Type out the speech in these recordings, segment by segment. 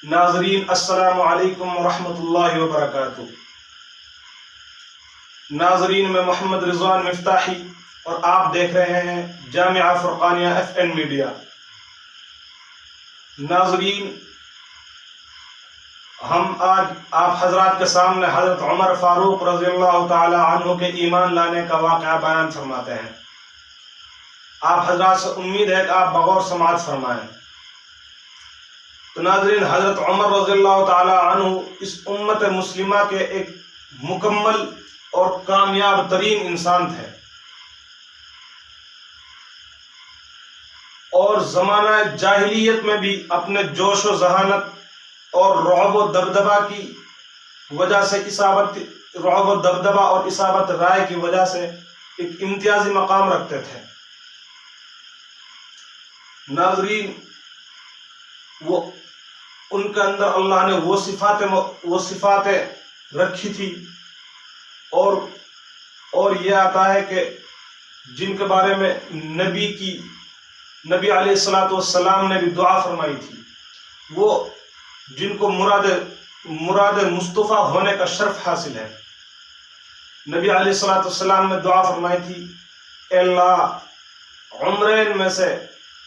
ناظرین السلام علیکم ورحمۃ اللہ وبرکاتہ۔ ناظرین میں محمد رضوان مفتاحی اور آپ دیکھ رہے ہیں جامعہ فرقانیہ FN میڈیا۔ ناظرین، ہم آج آپ حضرات کے سامنے حضرت عمر فاروق رضی اللہ تعالی عنہ کے ایمان لانے کا واقعہ بیان فرماتے ہیں۔ آپ حضرات سے امید ہے کہ آپ بغور سماعت فرمائیں۔ تو ناظرین، حضرت عمر رضی اللہ تعالی عنہ اس امت مسلمہ کے ایک مکمل اور کامیاب ترین انسان تھے، اور زمانہ جاہلیت میں بھی اپنے جوش و ذہانت اور رعب و دبدبہ کی وجہ سے رعب و دبدبہ اور اصابت رائے کی وجہ سے ایک امتیازی مقام رکھتے تھے۔ ناظرین، ان کے اندر اللہ نے وہ صفات رکھی تھی، اور یہ آتا ہے کہ جن کے بارے میں نبی علیہ الصلوۃ والسلام نے بھی دعا فرمائی تھی، وہ جن کو مراد مصطفیٰ ہونے کا شرف حاصل ہے۔ نبی علیہ الصلوۃ والسلام نے دعا فرمائی تھی، اے اللہ عمرین میں سے،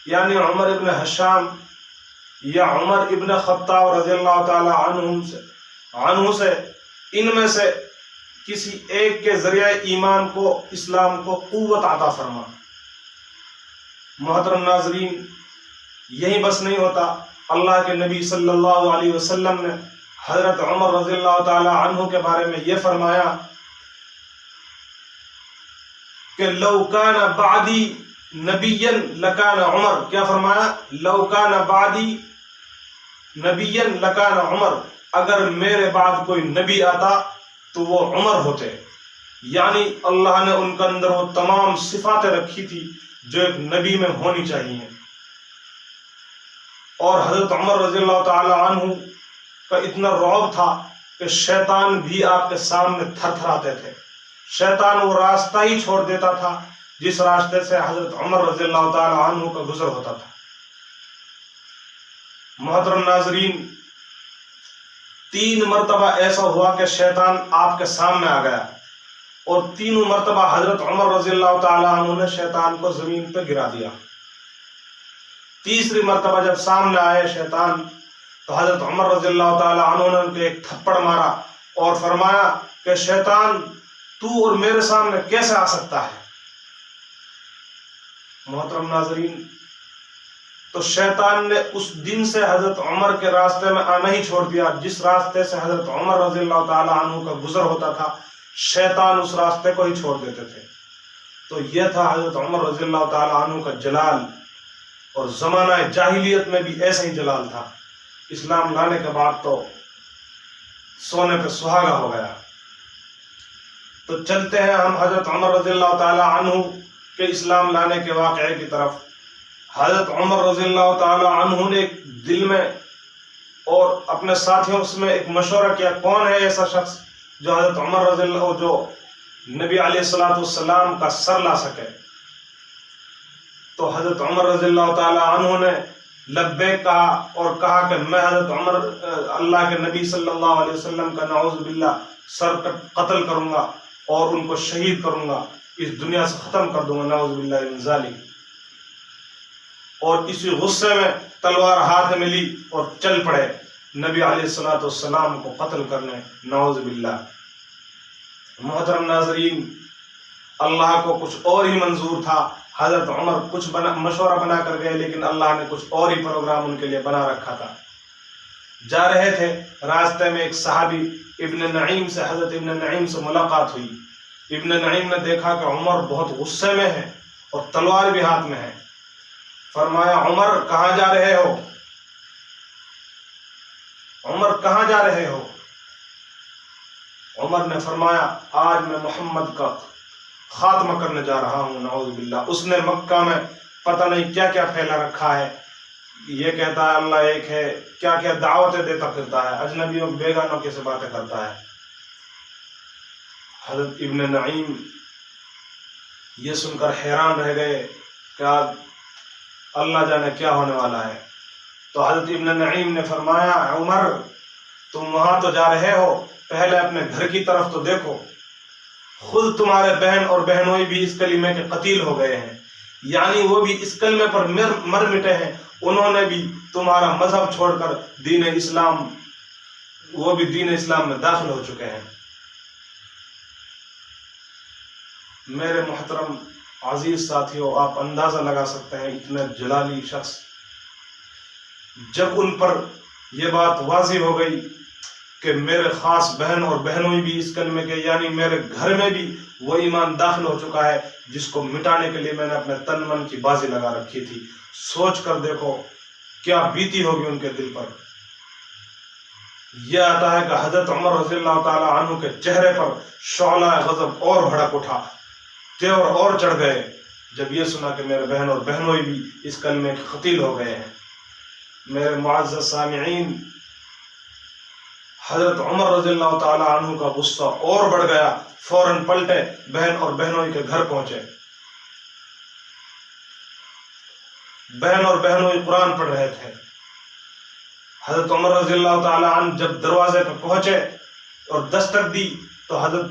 یعنی عمر ابن حشام یا عمر ابن خطاب رضی اللہ تعالی عنہ سے ان میں سے کسی ایک کے ذریعہ ایمان کو، اسلام کو قوت عطا فرما۔ محترم ناظرین، یہی بس نہیں ہوتا، اللہ کے نبی صلی اللہ علیہ وسلم نے حضرت عمر رضی اللہ تعالی عنہ کے بارے میں یہ فرمایا کہ لو کان بعدی نبیا لکان عمر۔ کیا فرمایا؟ لو کان بعدی نبیا لکان عمر، اگر میرے بعد کوئی نبی آتا تو وہ عمر ہوتے۔ یعنی اللہ نے ان کے اندر وہ تمام صفاتیں رکھی تھی جو ایک نبی میں ہونی چاہیے۔ اور حضرت عمر رضی اللہ تعالی عنہ کا اتنا رعب تھا کہ شیطان بھی آپ کے سامنے تھر تھراتے تھے۔ شیطان وہ راستہ ہی چھوڑ دیتا تھا جس راستے سے حضرت عمر رضی اللہ تعالی عنہ کا گزر ہوتا تھا۔ محترم ناظرین، 3 مرتبہ ایسا ہوا کہ شیطان آپ کے سامنے آ گیا، اور تینوں مرتبہ حضرت عمر رضی اللہ تعالی عنہ نے شیطان کو زمین پہ گرا دیا۔ تیسری مرتبہ جب سامنے آئے شیطان، تو حضرت عمر رضی اللہ تعالی عنہ نے ان کو ایک تھپڑ مارا اور فرمایا کہ شیطان، تو اور میرے سامنے کیسے آ سکتا ہے؟ محترم ناظرین، تو شیطان نے اس دن سے حضرت عمر کے راستے میں آنا ہی چھوڑ دیا۔ جس راستے سے حضرت عمر رضی اللہ تعالی عنہ کا گزر ہوتا تھا، شیطان اس راستے کو ہی چھوڑ دیتے تھے۔ تو یہ تھا حضرت عمر رضی اللہ تعالی عنہ کا جلال، اور زمانہ جاہلیت میں بھی ایسا ہی جلال تھا۔ اسلام لانے کے بعد تو سونے پہ سہاگا ہو گیا۔ تو چلتے ہیں ہم حضرت عمر رضی اللہ تعالی عنہ کے اسلام لانے کے واقعے کی طرف۔ حضرت عمر رضی اللہ تعالی عنہ نے ایک دل میں اور اپنے ساتھیوں میں ایک مشورہ کیا، کون ہے ایسا شخص جو حضرت عمر رضی اللہ جو نبی علیہ الصلوۃ والسلام کا سر لا سکے؟ تو حضرت عمر رضی اللہ تعالی عنہ نے لبیک کہا، اور کہا کہ میں حضرت عمر اللہ کے نبی صلی اللہ علیہ وسلم کا نعوذ باللہ سر قتل کروں گا اور ان کو شہید کروں گا، اس دنیا سے ختم کر دوں گا، نعوذ باللہ من ذالک۔ اور اسی غصے میں تلوار ہاتھ میں لی اور چل پڑے نبی علیہ الصلوۃ والسلام کو قتل کرنے، نعوذ باللہ۔ محترم ناظرین، اللہ کو کچھ اور ہی منظور تھا۔ حضرت عمر کچھ مشورہ بنا کر گئے، لیکن اللہ نے کچھ اور ہی پروگرام ان کے لیے بنا رکھا تھا۔ جا رہے تھے، راستے میں ایک صحابی ابن نعیم سے، حضرت ابن نعیم سے ملاقات ہوئی۔ ابن نعیم نے دیکھا کہ عمر بہت غصے میں ہے اور تلوار بھی ہاتھ میں ہے۔ فرمایا، عمر کہاں جا رہے ہو؟ عمر کہاں جا رہے ہو؟ عمر نے فرمایا، آج میں محمد کا خاتمہ کرنے جا رہا ہوں، نعوذ باللہ۔ اس نے مکہ میں پتہ نہیں کیا کیا پھیلا رکھا ہے، یہ کہتا ہے اللہ ایک ہے، کیا کیا دعوتیں دیتا پھرتا ہے، اجنبیوں بیگانوں کی سے باتیں کرتا ہے۔ حضرت ابن نعیم یہ سن کر حیران رہ گئے کہ آج اللہ جانے کیا ہونے والا ہے۔ تو حضرت ابن نعیم نے فرمایا عمر تم وہاں تو جا رہے ہو، پہلے اپنے گھر کی طرف تو دیکھو، خود تمہارے بہن اور بہنوئی بھی اس کلمے کے قتیل ہو گئے ہیں، یعنی وہ بھی اس کلمے پر مر مٹے ہیں، انہوں نے بھی تمہارا مذہب چھوڑ کر وہ بھی دین اسلام میں داخل ہو چکے ہیں۔ میرے محترم عزیز ساتھیوں، آپ اندازہ لگا سکتے ہیں اتنے جلالی شخص، جب ان پر یہ بات واضح ہو گئی کہ میرے خاص بہن اور بہنوئی بھی اس کلمے کے، یعنی میرے گھر میں بھی وہ ایمان داخل ہو چکا ہے جس کو مٹانے کے لیے میں نے اپنے تن من کی بازی لگا رکھی تھی، سوچ کر دیکھو کیا بیتی ہوگی ان کے دل پر۔ یہ آتا ہے کہ حضرت عمر رضی اللہ تعالی عنہ کے چہرے پر شعلہ غضب اور بھڑک اٹھا، تیور اور چڑھ گئے جب یہ سنا کہ میرے بہن اور بہنوئی بھی اس کلمے کے قتیل ہو گئے ہیں۔ میرے معزز سامعین، حضرت عمر رضی اللہ تعالی عنہ کا غصہ اور بڑھ گیا، فوراً پلٹے، بہن اور بہنوئی کے گھر پہنچے۔ بہن اور بہنوئی قرآن پڑھ رہے تھے۔ حضرت عمر رضی اللہ تعالی عنہ جب دروازے پہ پہنچے اور دستک دی تو حضرت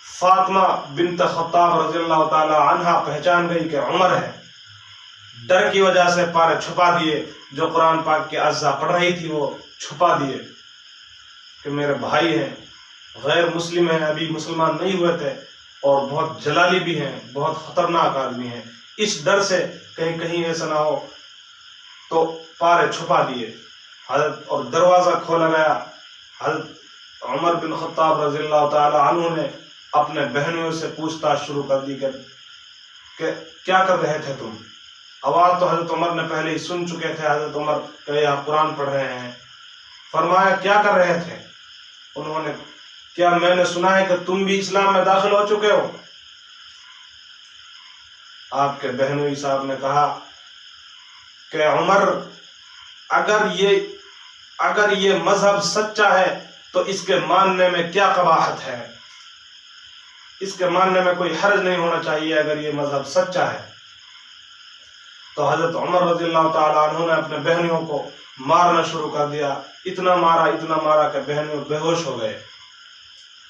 فاطمہ بنت خطاب رضی اللہ تعالی عنہ پہچان گئی کہ عمر ہے۔ ڈر کی وجہ سے پارے چھپا دیے، جو قرآن پاک کے اجزاء پڑھ رہی تھی وہ چھپا دیے کہ میرے بھائی ہیں، غیر مسلم ہیں، ابھی مسلمان نہیں ہوئے تھے اور بہت جلالی بھی ہیں، بہت خطرناک آدمی ہیں، اس ڈر سے کہیں ایسا نہ ہو تو پارے چھپا دیے حضرت، اور دروازہ کھولا گیا۔ حضرت عمر بن خطاب رضی اللہ تعالی عنہ نے اپنے بہنوں سے پوچھ تاچھ شروع کر دی کہ کیا کر رہے تھے تم؟ آواز تو حضرت عمر نے پہلے ہی سن چکے تھے، حضرت عمر کہ آپ قرآن پڑھ رہے ہیں۔ فرمایا کیا کر رہے تھے؟ انہوں نے کیا میں نے سنا ہے کہ تم بھی اسلام میں داخل ہو چکے ہو؟ آپ کے بہنوئی صاحب نے کہا کہ عمر اگر یہ مذہب سچا ہے تو اس کے ماننے میں کیا قباحت ہے، اس کے ماننے میں کوئی حرج نہیں ہونا چاہیے اگر یہ مذہب سچا ہے۔ تو حضرت عمر رضی اللہ تعالی عنہ نے اپنے بہنوں کو مارنا شروع کر دیا، اتنا مارا کہ بہنوں بے ہوش ہو گئے۔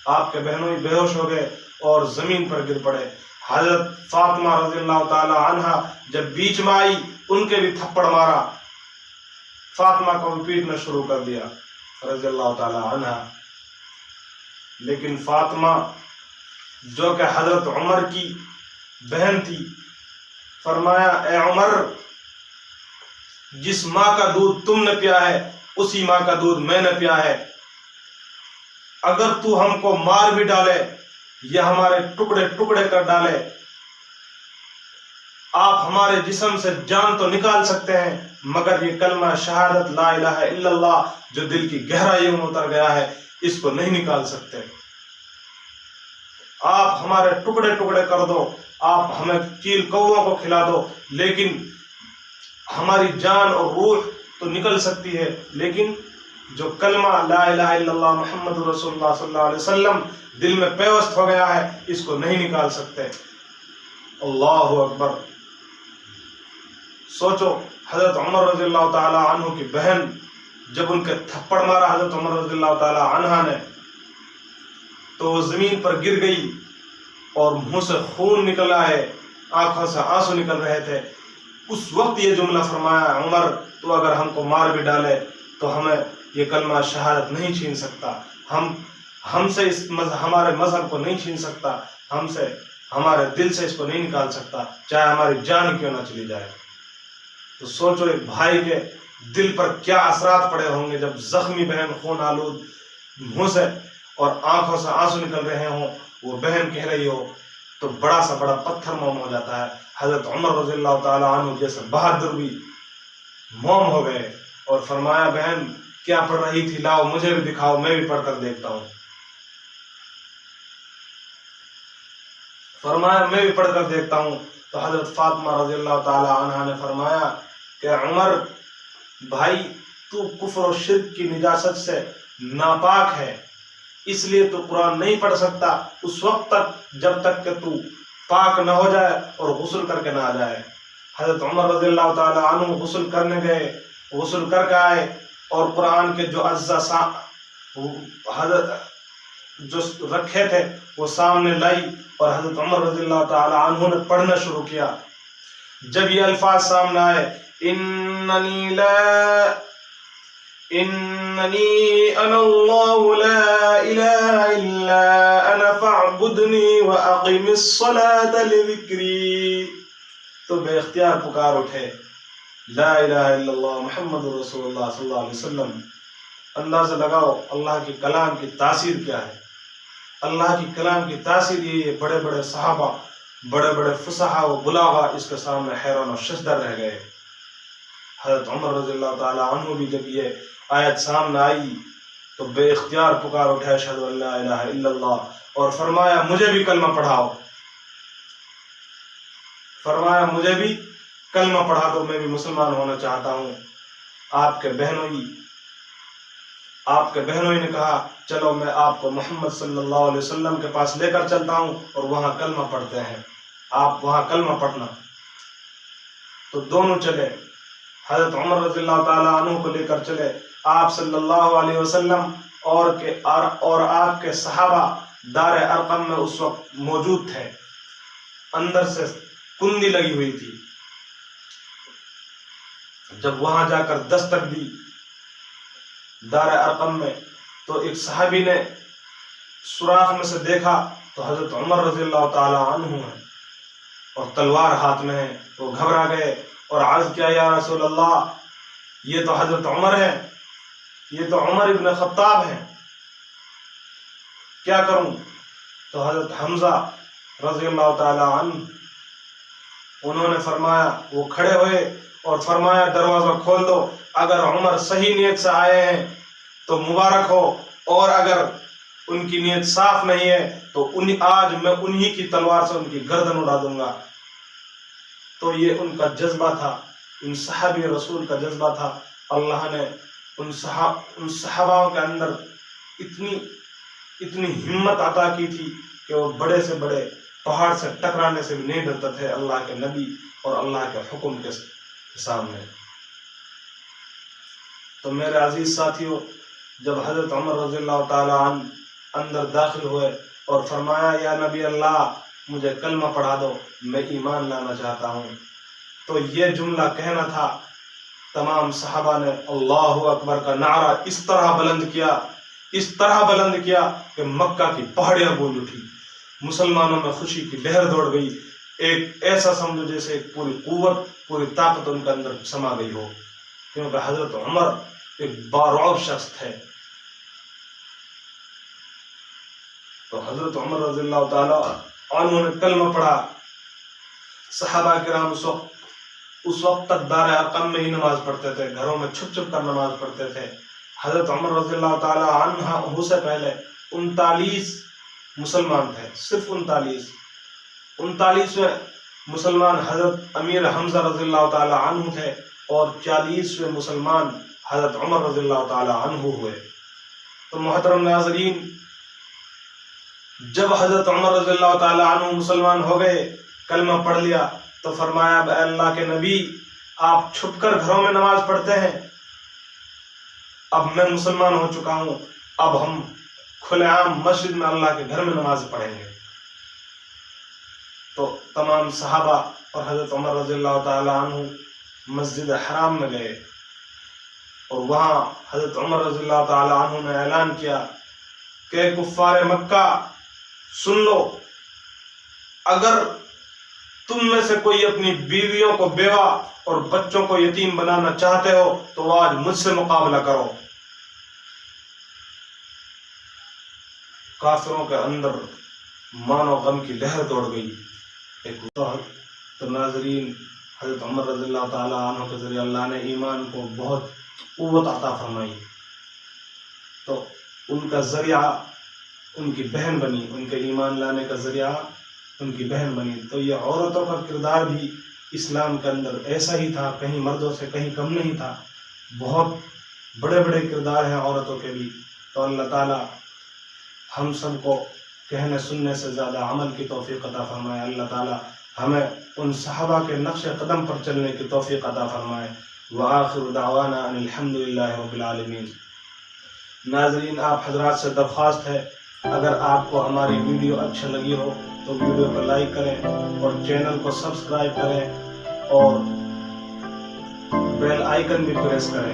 آپ کے بہنوں بے ہوش ہو گئے اور زمین پر گر پڑے۔ حضرت فاطمہ رضی اللہ تعالی عنہ جب بیچ میں آئی، ان کے بھی تھپڑ مارا، فاطمہ کو بھی پیٹنا شروع کر دیا رضی اللہ تعالی عنہ۔ لیکن فاطمہ جو کہ حضرت عمر کی بہن تھی، فرمایا اے عمر، جس ماں کا دودھ تم نے پیا ہے اسی ماں کا دودھ میں نے پیا ہے، اگر تو ہم کو مار بھی ڈالے یا ہمارے ٹکڑے ٹکڑے کر ڈالے، آپ ہمارے جسم سے جان تو نکال سکتے ہیں مگر یہ کلمہ شہادت لا الہ الا اللہ جو دل کی گہرائیوں میں اتر گیا ہے اس کو نہیں نکال سکتے۔ آپ ہمارے ٹکڑے ٹکڑے کر دو، آپ ہمیں چیل کووں کو کھلا دو، لیکن ہماری جان اور روح تو نکل سکتی ہے، لیکن جو کلمہ لا الہ الا اللہ محمد رسول اللہ صلی اللہ علیہ وسلم دل میں پیوست ہو گیا ہے اس کو نہیں نکال سکتے۔ اللہ اکبر! سوچو، حضرت عمر رضی اللہ تعالی عنہ کی بہن جب ان کے تھپڑ مارا حضرت عمر رضی اللہ تعالی عنہ نے تو وہ زمین پر گر گئی اور منہ سے خون نکلا ہے، آنکھوں سے آنسو نکل رہے تھے۔ اس وقت یہ جملہ فرمایا عمر تو اگر ہم کو مار بھی ڈالے تو ہمیں یہ کلمہ شہادت نہیں چھین سکتا، ہم سے ہمارے مذہب کو نہیں چھین سکتا، ہم سے ہمارے دل سے اس کو نہیں نکال سکتا، چاہے ہماری جان کیوں نہ چلی جائے۔ تو سوچو ایک بھائی کے دل پر کیا اثرات پڑے ہوں گے جب زخمی بہن خون آلود منہ سے اور آنکھوں سے آنسو نکل رہے ہوں، وہ بہن کہہ رہی ہو تو بڑا سا بڑا پتھر موم ہو جاتا ہے۔ حضرت عمر رضی اللہ تعالی عنہ جیسے بہادر بھی موم ہو گئے اور فرمایا بہن کیا پڑھ رہی تھی، لاؤ مجھے بھی دکھاؤ، میں بھی پڑھ کر دیکھتا ہوں۔ فرمایا میں بھی پڑھ کر دیکھتا ہوں۔ تو حضرت فاطمہ رضی اللہ تعالی عنہ نے فرمایا کہ عمر بھائی تو کفر و شرک کی نجاست سے ناپاک ہے، اس لیے تو قرآن نہیں پڑھ سکتا اس وقت تک جب تک کہ تو پاک نہ ہو جائے اور غسل کر کے نہ آ جائے۔ حضرت عمر رضی اللہ تعالی عنہ غسل کرنے گئے غسل کر کے آئے اور قرآن کے جو اجزاء جو رکھے تھے وہ سامنے لائی اور حضرت عمر رضی اللہ تعالی عنہ نے پڑھنا شروع کیا. جب یہ الفاظ سامنے آئے اننی انا اللہ لا الہ الا انا فاعبدنی واقم الصلاة لذکری، تو بے اختیار پکار اٹھے لا الہ الا اللہ محمد رسول اللہ صلی اللہ علیہ وسلم. اندازہ لگاؤ اللہ کے کلام کی تاثیر کیا ہے. اللہ کی کلام کی تاثیر یہ بڑے بڑے صحابہ، بڑے بڑے فصحا و بلاغا اس کے سامنے حیران و ششدر رہ گئے. حضرت عمر رضی اللہ تعالی عنہ بھی جب یہ آیت سامنے آئی تو بے اختیار پکار اٹھے اشہد ان لا الہ الا اللہ، اور فرمایا مجھے بھی کلمہ پڑھاؤ، فرمایا مجھے بھی کلمہ پڑھا دو، میں بھی مسلمان ہونا چاہتا ہوں. آپ کے بہنوئی نے کہا چلو میں آپ کو محمد صلی اللہ علیہ وسلم کے پاس لے کر چلتا ہوں اور وہاں کلمہ پڑھتے ہیں، آپ وہاں کلمہ پڑھنا. تو دونوں چلے، حضرت عمر رضی اللہ تعالی عنہ کو لے کر چلے. آپ صلی اللہ علیہ وسلم اور آپ کے صحابہ دار ارقم میں اس وقت موجود تھے. اندر سے کندی لگی ہوئی تھی. جب وہاں جا کر دستک دی دار ارقم میں تو ایک صحابی نے سوراخ میں سے دیکھا تو حضرت عمر رضی اللہ تعالی عنہ ہیں اور تلوار ہاتھ میں ہے. وہ گھبرا گئے اور عرض کیا یا رسول اللہ یہ تو حضرت عمر ہے، یہ تو عمر ابن خطاب ہیں، کیا کروں؟ تو حضرت حمزہ رضی اللہ تعالی عنہ انہوں نے فرمایا، وہ کھڑے ہوئے اور فرمایا دروازہ کھول دو، اگر عمر صحیح نیت سے آئے ہیں تو مبارک ہو، اور اگر ان کی نیت صاف نہیں ہے تو آج میں انہی کی تلوار سے ان کی گردن اڑا دوں گا. تو یہ ان کا جذبہ تھا، ان صحابی رسول کا جذبہ تھا. اللہ نے ان صحابہ کے اندر اتنی ہمت عطا کی تھی کہ وہ بڑے سے بڑے پہاڑ سے ٹکرانے سے بھی نہیں ڈرتے تھے اللہ کے نبی اور اللہ کے حکم کے سامنے. تو میرے عزیز ساتھیوں، جب حضرت عمر رضی اللہ تعالی عنہ اندر داخل ہوئے اور فرمایا یا نبی اللہ مجھے کلمہ پڑھا دو، میں ایمان لانا چاہتا ہوں، تو یہ جملہ کہنا تھا. تمام صحابہ نے اللہ اکبر کا نعرہ اس طرح بلند کیا کہ مکہ کی پہاڑیاں گونج اٹھی. مسلمانوں میں خوشی کی لہر دوڑ گئی. ایک ایسا سمجھو جیسے پوری قوت، پوری طاقت ان کے اندر سما گئی ہو، کیونکہ حضرت عمر ایک بارعب شخص تھے. تو حضرت عمر رضی اللہ تعالی عنہ نے کلمہ پڑھا. صحابہ کرام اس وقت تک دار ارقم میں ہی نماز پڑھتے تھے، گھروں میں چھپ چھپ کر نماز پڑھتے تھے. حضرت عمر رضی اللہ تعالی عنہ سے پہلے 39 مسلمان تھے، صرف 39ویں مسلمان حضرت امیر حمزہ رضی اللہ تعالی عنہ تھے اور 40ویں مسلمان حضرت عمر رضی اللہ تعالی عنہ ہوئے. تو محترم ناظرین، جب حضرت عمر رضی اللہ تعالی عنہ مسلمان ہو گئے، کلمہ پڑھ لیا، تو فرمایا اے اللہ کے نبی آپ چھپ کر گھروں میں نماز پڑھتے ہیں، اب میں مسلمان ہو چکا ہوں، اب ہم کھلے عام مسجد میں اللہ کے گھر میں نماز پڑھیں گے. تو تمام صحابہ اور حضرت عمر رضی اللہ تعالی عنہ مسجد حرام میں گئے اور وہاں حضرت عمر رضی اللہ تعالی عنہ نے اعلان کیا کہ کفار مکہ سن لو، اگر تم میں سے کوئی اپنی بیویوں کو بیوہ اور بچوں کو یتیم بنانا چاہتے ہو تو وہ آج مجھ سے مقابلہ کرو. کافروں کے اندر مانو غم کی لہر دوڑ گئی. تو ناظرین، حضرت عمر رضی اللہ تعالی عنہ کے ذریعے اللہ نے ایمان کو بہت قوت عطا فرمائی. تو ان کا ذریعہ ان کی بہن بنی، ان کے ایمان لانے کا ذریعہ ان کی بہن بنی. تو یہ عورتوں کا کردار بھی اسلام کے اندر ایسا ہی تھا، کہیں مردوں سے کہیں کم نہیں تھا. بہت بڑے بڑے کردار ہیں عورتوں کے بھی. تو اللہ تعالی ہم سب کو کہنے سننے سے زیادہ عمل کی توفیق عطا فرمائے. اللہ تعالی ہمیں ان صحابہ کے نقش قدم پر چلنے کی توفیق عطا فرمائے. وآخر دعوانا ان الحمدللہ رب العالمین۔ ناظرین، آپ حضرات سے درخواست ہے، اگر آپ کو ہماری ویڈیو اچھا لگی ہو تو ویڈیو کو لائک کریں اور چینل کو سبسکرائب کریں اور بیل آئیکن بھی پریس کریں